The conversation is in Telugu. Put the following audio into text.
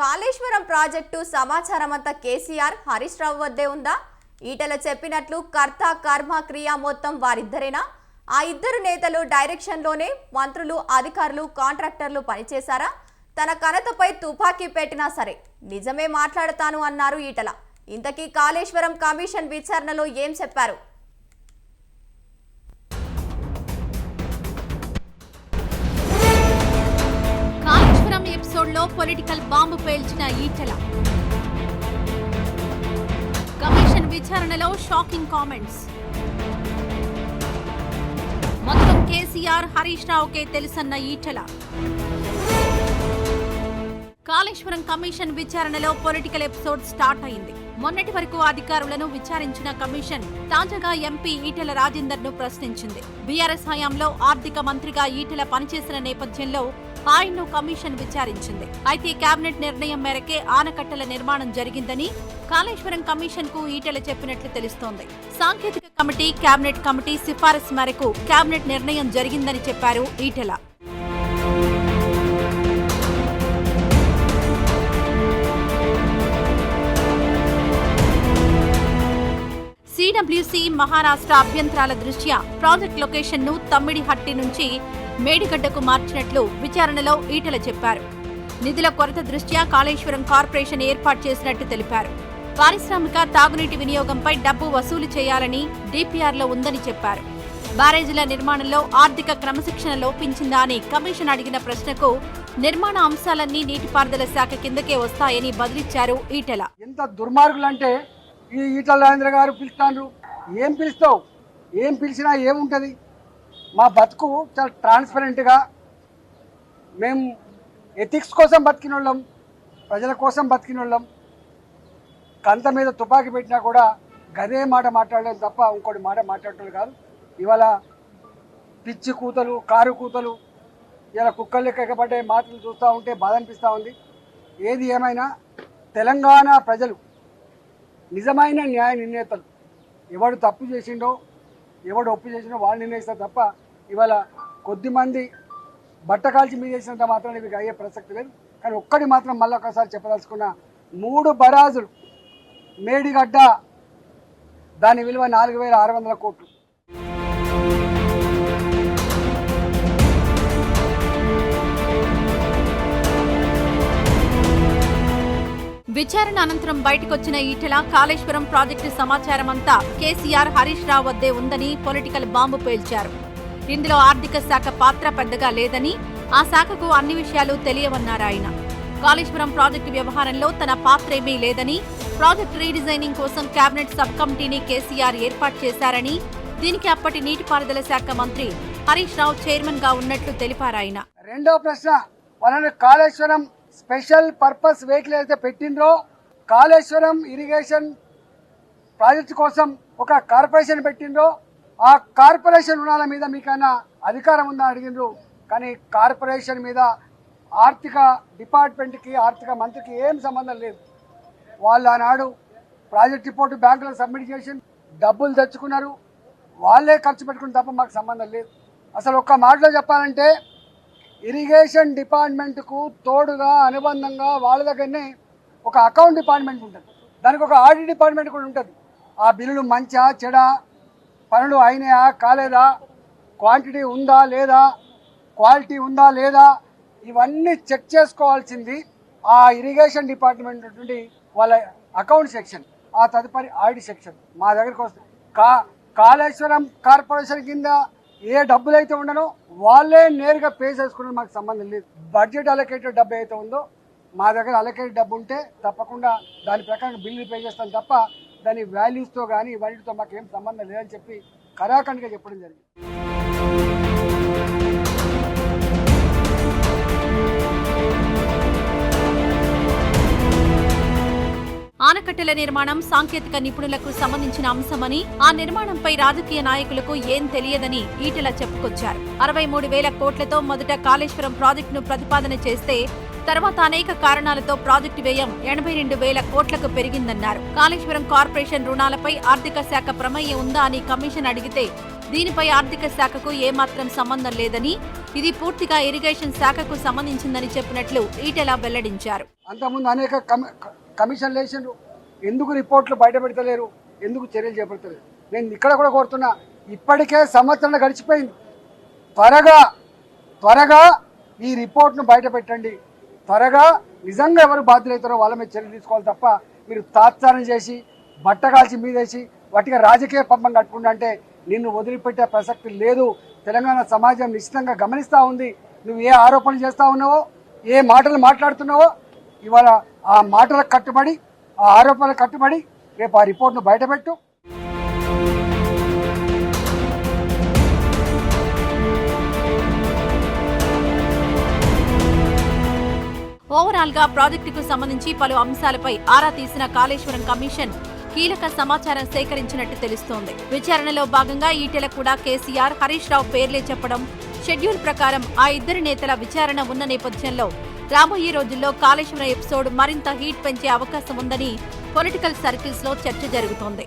కాళేశ్వరం ప్రాజెక్టు సమాచారం అంతా కేసీఆర్ హరీష్ రావు వద్దే ఉందా? ఈటల చెప్పినట్లు కర్త కర్మ క్రియ మొత్తం వారిద్దరేనా? ఆ ఇద్దరు నేతలు డైరెక్షన్లోనే మంత్రులు, అధికారులు, కాంట్రాక్టర్లు పనిచేశారా? తన కనతపై తుపాకీ పెట్టినా సరే నిజమే మాట్లాడతాను అన్నారు ఈటల. ఇంతకీ కాళేశ్వరం కమిషన్ విచారణలో ఏం చెప్పారు? కాళేశ్వరం ఎపిసోడ్ లో పొలిటికల్ బాంబు పేల్చిన ఈటల. కమిషన్ విచారణలో షాకింగ్ కామెంట్స్. మొత్తం కేసీఆర్, హరీష్ రావుకే తెలుసన్న ఈటల. కాళేశ్వరం కమిషన్ విచారణలో పొలిటికల్ ఎపిసోడ్ స్టార్ట్ అయింది. మొన్నటి వరకు అధికారులను విచారించిన కమిషన్ తాజాగా ఎంపీ ఈటెల రాజేందర్ ను ప్రశ్నించింది. బీఆర్ఎస్ హయాంలో ఆర్థిక మంత్రిగా ఈటెల పనిచేసిన నేపథ్యంలో ఆయన్ను కమిషన్ విచారించింది. అయితే కేబినెట్ నిర్ణయం మేరకే ఆనకట్టల నిర్మాణం జరిగిందని కాళేశ్వరం కమిషన్ కు ఈటెల చెప్పినట్లు తెలుస్తోంది. సాంకేతిక కమిటీ, కేబినెట్ కమిటీ సిఫారసు మేరకు కేబినెట్ నిర్ణయం జరిగిందని చెప్పారు ఈటెల. సిడబ్ల్యూసీ మహారాష్ట్ర అభ్యంతరాల దృష్ట్యా ప్రాజెక్ట్ లొకేషన్ ను తమ్మిడిహట్టి నుంచి మేడిగడ్డకు మార్చినట్లు విచారణలో ఈటెల చెప్పారు. నిధుల కొరత దృష్ట్యా కాళేశ్వరం కార్పొరేషన్ ఏర్పాటు చేసినట్టు తెలిపారు. పారిశ్రామిక, తాగునీటి వినియోగంపై డబ్బు వసూలు చేయాలని డిపిఆర్లో ఉందని చెప్పారు. బ్యారేజీల నిర్మాణంలో ఆర్థిక క్రమశిక్షణ లోపించిందా అని కమిషన్ అడిగిన ప్రశ్నకు నిర్మాణ అంశాలన్నీ నీటిపారుదల శాఖ కిందకే వస్తాయని బదిలిచ్చారు ఈటెల. ఎంత దుర్మార్గులంటే ఈ ఈటల రాజేంద్ర గారు పిలుస్తాండ్రు. ఏం పిలుస్తావు? ఏం పిలిచినా ఏముంటుంది? మా బతుకు చాలా ట్రాన్స్పరెంట్గా, మేము ఎథిక్స్ కోసం బతికిన వాళ్ళం, ప్రజల కోసం బతికిన వాళ్ళం. కంత మీద తుపాకీ పెట్టినా కూడా గదే మాట మాట్లాడడం తప్ప ఇంకోటి మాట మాట్లాడటం కాదు. ఇవాళ పిచ్చి కూతలు, కారు కూతలు, ఇలా కుక్కలు లెక్కపడ్డే మాటలు చూస్తూ ఉంటే బాధ అనిపిస్తూ ఉంది. ఏది ఏమైనా తెలంగాణ ప్రజలు నిజమైన న్యాయ నిర్ణేతలు. ఎవడు తప్పు చేసిండో, ఎవడు ఒప్పు చేసిండో వాళ్ళు నిర్ణయిస్తారు తప్ప ఇవాళ కొద్దిమంది బట్ట కాల్చి మీద చేసినంత మాత్రం ఇవి అయ్యే ప్రసక్తి లేదు. కానీ ఒక్కటి మాత్రం మళ్ళీ ఒకసారి చెప్పదలుచుకున్న, 3 బరాజులు మేడిగడ్డ, దాని విలువ 4,600 కోట్లు. విచారణ అనంతరం బయటకొచ్చిన ఈటెల కాళేశ్వరం ప్రాజెక్టు సమాచారం అంతా కేసీఆర్, హరీష్ రావు వద్దే ఉందని పొలిటికల్ బాంబు పేల్చారు. ఇందులో ఆర్థిక శాఖ పాత్ర పెద్దగా లేదని, ఆ శాఖకు అన్ని విషయాలు తెలియవన్నారు ఆయన. కాళేశ్వరం ప్రాజెక్టు వ్యవహారంలో తన పాత్రేమీ లేదని, ప్రాజెక్టు రీడిజైనింగ్ కోసం కేబినెట్ సబ్ కమిటీని కేసీఆర్ ఏర్పాటు చేశారని, దీనికి అప్పటి నీటిపారుదల శాఖ మంత్రి హరీష్ రావు చైర్మన్ గా ఉన్నట్లు తెలిపారాయన. రెండో ప్రశ్న, వాళ్ళని కాళేశ్వరం స్పెషల్ పర్పస్ వెహికల్ అయితే పెట్టిండ్రో, కాళేశ్వరం ఇరిగేషన్ ప్రాజెక్టు కోసం ఒక కార్పొరేషన్ పెట్టిండ్రో, ఆ కార్పొరేషన్ రుణాల మీద మీకైనా అధికారం ఉందా అడిగిండ్రు. కానీ కార్పొరేషన్ మీద ఆర్థిక డిపార్ట్మెంట్కి, ఆర్థిక మంత్రికి ఏం సంబంధం లేదు. వాళ్ళు ఆనాడు ప్రాజెక్ట్ రిపోర్టు బ్యాంకులకు సబ్మిట్ చేసి డబ్బులు తెచ్చుకున్నారు, వాళ్ళే ఖర్చు పెట్టుకుని తప్ప మాకు సంబంధం లేదు. అసలు ఒక్క మాటలో చెప్పాలంటే ఇరిగేషన్ డిపార్ట్మెంట్కు తోడుగా, అనుబంధంగా వాళ్ళ దగ్గరనే ఒక అకౌంట్ డిపార్ట్మెంట్ ఉంటుంది, దానికి ఒక ఆడిట్ డిపార్ట్మెంట్ కూడా ఉంటుంది. ఆ బిల్లులు మంచా చెడా, పనులు అయినాయా కాలేదా, క్వాంటిటీ ఉందా లేదా, క్వాలిటీ ఉందా లేదా, ఇవన్నీ చెక్ చేసుకోవాల్సింది ఆ ఇరిగేషన్ డిపార్ట్మెంట్ నుండి వాళ్ళ అకౌంట్ సెక్షన్, ఆ తదుపరి ఆడిట్ సెక్షన్ మా దగ్గరికి వస్తుంది. కాళేశ్వరం కార్పొరేషన్ కింద ఏ డబ్బులు అయితే ఉండనో వాళ్ళే నేరుగా పే చేసుకునే మాకు సంబంధం లేదు. బడ్జెట్ అలొకేటెడ్ డబ్బు అయితే ఉందో మా దగ్గర అలొకేటెడ్ డబ్బు ఉంటే తప్పకుండా దాని ప్రకారం బిల్లు పే చేస్తాం తప్ప దాని వాల్యూస్తో కానీ వాటితో మాకు ఏం సంబంధం లేదని చెప్పి కరాఖండిగా చెప్పడం జరిగింది. ఆనకట్టల నిర్మాణం సాంకేతిక నిపుణులకు సంబంధించిన అంశమని, ఆ నిర్మాణంపై రాజకీయ నాయకులకు ఏం తెలియదని ఈటెల చెప్పుకొచ్చారు. 63,000 కోట్లతో మొదట కాళేశ్వరం ప్రాజెక్టును ప్రతిపాదన చేస్తే తర్వాత అనేక కారణాలతో ప్రాజెక్టు వ్యయం 82,000 కోట్లకు పెరిగిందన్నారు. కాళేశ్వరం కార్పొరేషన్ రుణాలపై ఆర్థిక శాఖ ప్రమేయం ఉందా అని కమిషన్ అడిగితే దీనిపై ఆర్థిక శాఖకు ఏమాత్రం సంబంధం లేదని, ఇది పూర్తిగా ఇరిగేషన్ శాఖకు సంబంధించిందని చెప్పినట్లు ఈటెల వెల్లడించారు. అంతకుముందు అనేక కమిషన్లు వేసిండ్రు, ఎందుకు రిపోర్ట్లు బయట పెడతలేరు, ఎందుకు చర్యలు చేపడతలేరు? నేను ఇక్కడ కూడా కోరుతున్నా, ఇప్పటికే సంవత్సరం గడిచిపోయింది, త్వరగా ఈ రిపోర్ట్ను బయట పెట్టండి. త్వరగా నిజంగా ఎవరు బాధ్యులవుతారో వాళ్ళ మీద చర్యలు తీసుకోవాలి తప్ప మీరు తాత్సారం చేసి బట్టగాల్చి మీదేసి వాటికి రాజకీయ పంపం కట్టుకుంటా అంటే నిన్ను వదిలిపెట్టే ప్రసక్తి లేదు. తెలంగాణ సమాజం నిశ్చితంగా గమనిస్తూ ఉంది. నువ్వు ఏ ఆరోపణలు చేస్తూ ఉన్నావో, ఏ మాటలు మాట్లాడుతున్నావో, ఇవాళ ఆ మాటలకు కట్టుబడి, ఆ ఆరోపణలకు కట్టుబడి రేపు ఆ రిపోర్ట్ను బయటపెట్టు. ఓవరాల్ గా ప్రాజెక్టుకు సంబంధించి పలు అంశాలపై ఆరా తీసిన కాళేశ్వరం కమిషన్ కీలక సమాచారం సేకరించినట్టు తెలుస్తోంది. విచారణలో భాగంగా ఈటెల కూడా కేసీఆర్, హరీష్ రావు పేర్లే చెప్పడం, షెడ్యూల్ ప్రకారం ఆ ఇద్దరి నేతల విచారణ ఉన్న నేపథ్యంలో రాబోయే రోజుల్లో కాళేశ్వరం ఎపిసోడ్ మరింత హీట్ పెంచే అవకాశం ఉందని పొలిటికల్ సర్కిల్స్ లో చర్చ జరుగుతోంది.